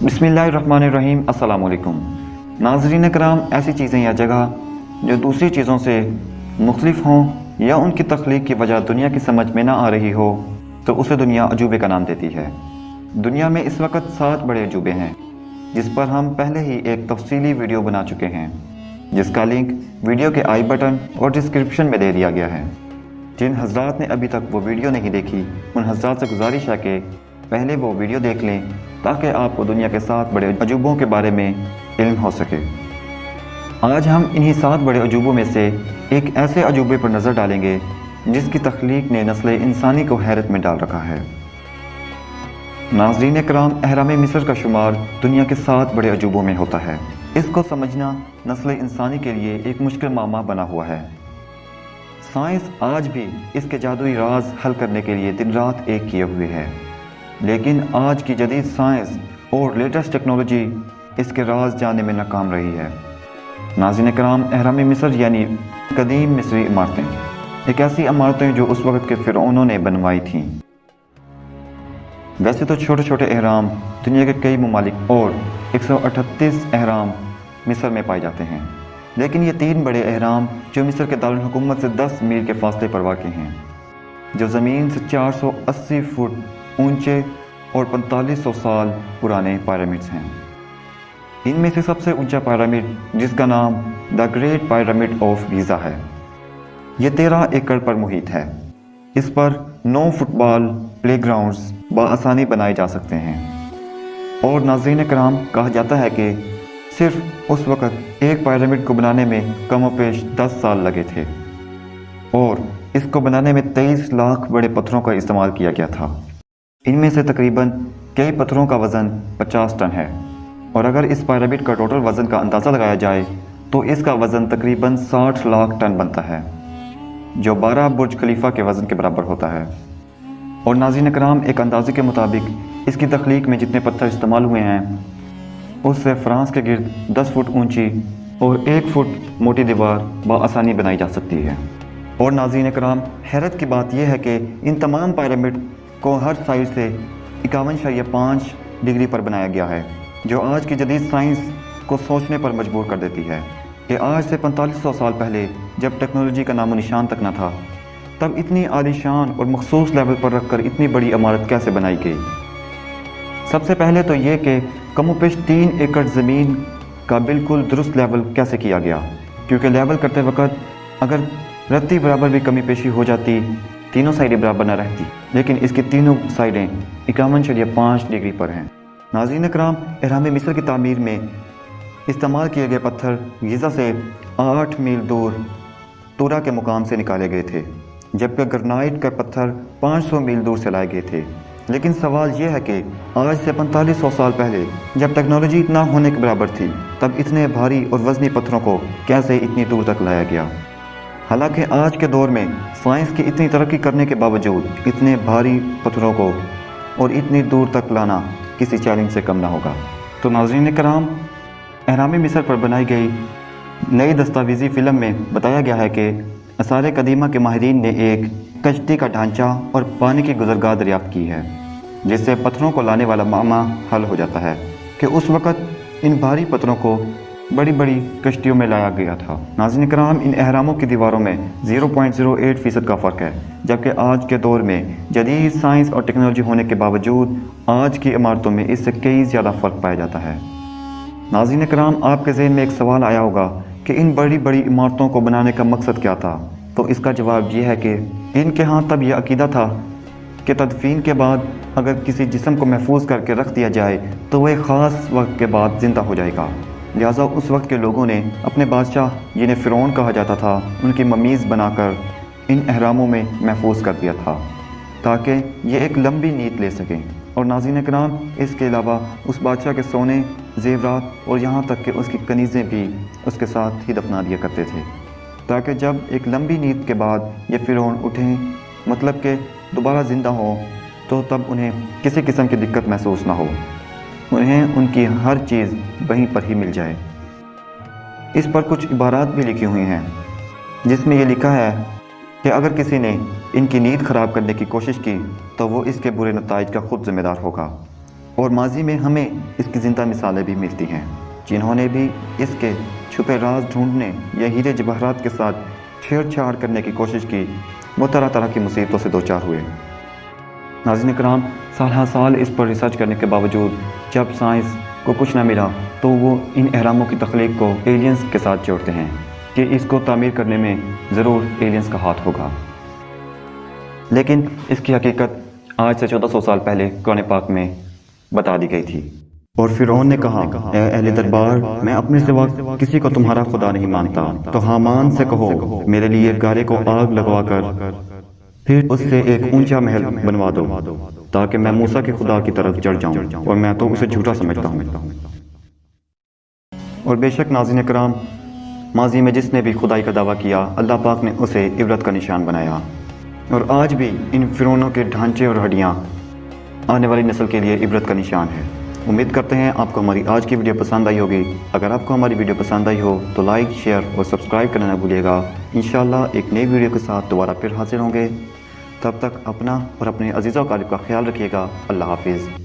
बिस्मिल्लाहिर्रहमानिर्रहीम। अस्सलाम वालेकुम नाज़रीन कराम। ऐसी चीज़ें या जगह जो दूसरी चीज़ों से मुख्तलिफ हों या उनकी तख्लीक की वजह दुनिया की समझ में ना आ रही हो तो उसे दुनिया अजूबे का नाम देती है। दुनिया में इस वक्त 7 बड़े अजूबे हैं जिस पर हम पहले ही एक तफसीली वीडियो बना चुके हैं, जिसका लिंक वीडियो के आई बटन और डिस्क्रिप्शन में दे दिया गया है। जिन हजरात ने अभी तक वो वीडियो नहीं देखी उन हजरात से गुजारिश है कि पहले वो वीडियो देख लें ताकि आपको दुनिया के 7 बड़े अजूबों के बारे में इल्म हो सके। आज हम इन्हीं 7 बड़े अजूबों में से एक ऐसे अजूबे पर नज़र डालेंगे जिसकी तख्लीक ने नस्ल इंसानी को हैरत में डाल रखा है। नाज़रीन कराम, अहराम मिस्र का शुमार दुनिया के 7 बड़े अजूबों में होता है। इसको समझना नस्ल इंसानी के लिए एक मुश्किल मामला बना हुआ है। साइंस आज भी इसके जादुई राज हल करने के लिए दिन रात एक किए हुए है, लेकिन आज की जदीद साइंस और लेटेस्ट टेक्नोलॉजी इसके राज जानने में नाकाम रही है। नाज़रीन कराम, अहराम मिस्र यानी कदीम मिस्री इमारतें एक ऐसी इमारतें जो उस वक़्त के फ़िरौनों ने बनवाई थीं। वैसे तो छोटे छोटे अहराम दुनिया के कई ममालिक और 138 अहराम मिस्र में पाए जाते हैं, लेकिन ये 3 बड़े अहराम जो मिस्र के दारुल हुकूमत से 10 मील के फासले पर वाक़ हैं, जो ज़मीन से 480 फुट ऊंचे और 4500 साल पुराने पिरामिड्स हैं। इनमें से सबसे ऊंचा पिरामिड, जिसका नाम the great pyramid of Giza है, ये 13 एकड़ पर मुहित है। इस पर 9 फुटबॉल प्लेग्राउंड्स बआसानी बनाए जा सकते हैं और नाज़रीन कराम, कहा जाता है कि सिर्फ उस वक़्त एक पिरामिड को बनाने में कमोपेश 10 साल लगे थे और इसको बनाने में 23 लाख बड़े पत्थरों का इस्तेमाल किया गया था। इनमें से तकरीबन कई पत्थरों का वज़न 50 टन है और अगर इस पिरामिड का टोटल वज़न का अंदाज़ा लगाया जाए तो इसका वज़न तकरीबन 60 लाख टन बनता है, जो 12 बुर्ज खलीफा के वज़न के बराबर होता है। और नाज़रीन कराम, एक अंदाज़े के मुताबिक इसकी तख्लीक में जितने पत्थर इस्तेमाल हुए हैं उससे फ्रांस के गिर्द 10 फुट ऊंची और 1 फुट मोटी दीवार बआसानी बनाई जा सकती है। और नाज़रीन कराम, हैरत की बात यह है कि इन तमाम पिरामिड को हर साइड से 51.5 डिग्री पर बनाया गया है, जो आज की जदीद साइंस को सोचने पर मजबूर कर देती है कि आज से 4500 साल पहले जब टेक्नोलॉजी का नामो निशान तक न था, तब इतनी आलीशान और मखसूस लेवल पर रखकर इतनी बड़ी इमारत कैसे बनाई गई। सबसे पहले तो ये कि कमोपेश 3 एकड़ ज़मीन का बिल्कुल दुरुस्त लेवल कैसे किया गया, क्योंकि लेवल करते वक्त अगर रत्ती बराबर भी कमी पेशी हो जाती, तीनों साइडें बराबर न रहती, लेकिन इसकी तीनों साइडें 51.5 डिग्री पर हैं। नाज़रीन कराम, अहराम मिस्र की तामीर में इस्तेमाल किए गए पत्थर गीज़ा से 8 मील दूर तूरा के मुकाम से निकाले गए थे, जबकि ग्रेनाइट का पत्थर 500 मील दूर से लाए गए थे। लेकिन सवाल यह है कि आज से 4500 साल पहले जब टेक्नोलॉजी इतना होने के बराबर थी, तब इतने भारी और वज़नी पत्थरों को कैसे इतनी दूर तक लाया गया। हालांकि आज के दौर में साइंस की इतनी तरक्की करने के बावजूद इतने भारी पत्थरों को और इतनी दूर तक लाना किसी चैलेंज से कम ना होगा। तो नाज़रीन कराम, अहराम मिस्र पर बनाई गई नई दस्तावेज़ी फ़िल्म में बताया गया है कि आसार कदीमा के माहिरीन ने एक कश्ती का ढांचा और पानी की गुज़रगाह दरियाफ़्त की है, जिससे पत्थरों को लाने वाला मामला हल हो जाता है कि उस वक़्त इन भारी पत्थरों को बड़ी बड़ी कश्तियों में लाया गया था। नाज़रीन कराम, इन अहरामों की दीवारों में 0.08% का फ़र्क है, जबकि आज के दौर में जदीद साइंस और टेक्नोलॉजी होने के बावजूद आज की इमारतों में इससे कई ज़्यादा फ़र्क पाया जाता है। नाज़रीन कराम, आपके ज़हन में एक सवाल आया होगा कि इन बड़ी बड़ी इमारतों को बनाने का मकसद क्या था। तो इसका जवाब ये है कि इनके यहाँ तब यह अकीदा था कि तदफीन के बाद अगर किसी जिस्म को महफूज करके रख दिया जाए तो वह एक ख़ास वक्त के बाद ज़िंदा हो जाएगा। लिहाजा उस वक्त के लोगों ने अपने बादशाह, जिन्हें फ़िरौन कहा जाता था, उनकी ममीज़ बनाकर इन अहरामों में महफूज कर दिया था ताकि ये एक लंबी नींद ले सकें। और नाज़रीन कराम, इसके अलावा उस बादशाह के सोने, ज़ेवरात और यहाँ तक कि उसकी कनीज़ें भी उसके साथ ही दफना दिया करते थे, ताकि जब एक लंबी नींद के बाद ये फ़िरौन उठें, मतलब कि दोबारा ज़िंदा हों, तो तब उन्हें किसी किस्म की दिक्कत महसूस ना हो, उन्हें उनकी हर चीज़ वहीं पर ही मिल जाए। इस पर कुछ इबारात भी लिखी हुई हैं जिसमें यह लिखा है कि अगर किसी ने इनकी नींद ख़राब करने की कोशिश की तो वो इसके बुरे नताइज का खुद ज़िम्मेदार होगा। اور ماضی میں ہمیں اس کی زندہ مثالیں بھی ملتی ہیں، جنہوں نے بھی اس کے چھپے راز ڈھونڈنے یا ہیرے جواہرات کے ساتھ چھیڑ چھاڑ کرنے کی کوشش کی، وہ طرح طرح کی مصیبتوں سے دوچار ہوئے۔ ناظرین کرام، سال ہر سال اس پر ریسرچ کرنے کے باوجود جب سائنس کو کچھ نہ ملا تو وہ ان اہراموں کی تخلیق کو ایلینز کے ساتھ جوڑتے ہیں کہ اس کو تعمیر کرنے میں ضرور ایلینز کا ہاتھ ہوگا۔ لیکن اس کی حقیقت آج سے 1400 سال پہلے قرآن پاک میں بتا دی گئی تھی۔ اور فرعون نے کہا، اے اہل دربار، میں اپنے سوا کسی کو تمہارا خدا نہیں مانتا، تو حامان سے کہو میرے لیے گارے کو آگ لگوا کر پھر اس سے ایک اونچا محل بنوا دو، تاکہ میں موسیٰ کے خدا کی طرف چڑھ جاؤں، اور میں تو اسے جھوٹا سمجھتا ہوں۔ اور بے شک ناظرین کرام، ماضی میں جس نے بھی خدائی کا دعویٰ کیا، اللہ پاک نے اسے عبرت کا نشان بنایا، اور آج بھی ان فرعونوں کے ڈھانچے اور ہڈیاں آنے والی نسل کے لیے عبرت کا نشان ہے۔ امید کرتے ہیں آپ کو ہماری آج کی ویڈیو پسند آئی ہوگی۔ اگر آپ کو ہماری ویڈیو پسند آئی ہو تو لائک، شیئر اور سبسکرائب کرنا نہ بھولیے گا۔ انشاءاللہ ایک نئی ویڈیو کے ساتھ دوبارہ پھر حاضر ہوں گے۔ تب تک اپنا اور اپنے عزیزوں و اقارب کا خیال رکھیے گا۔ اللہ حافظ۔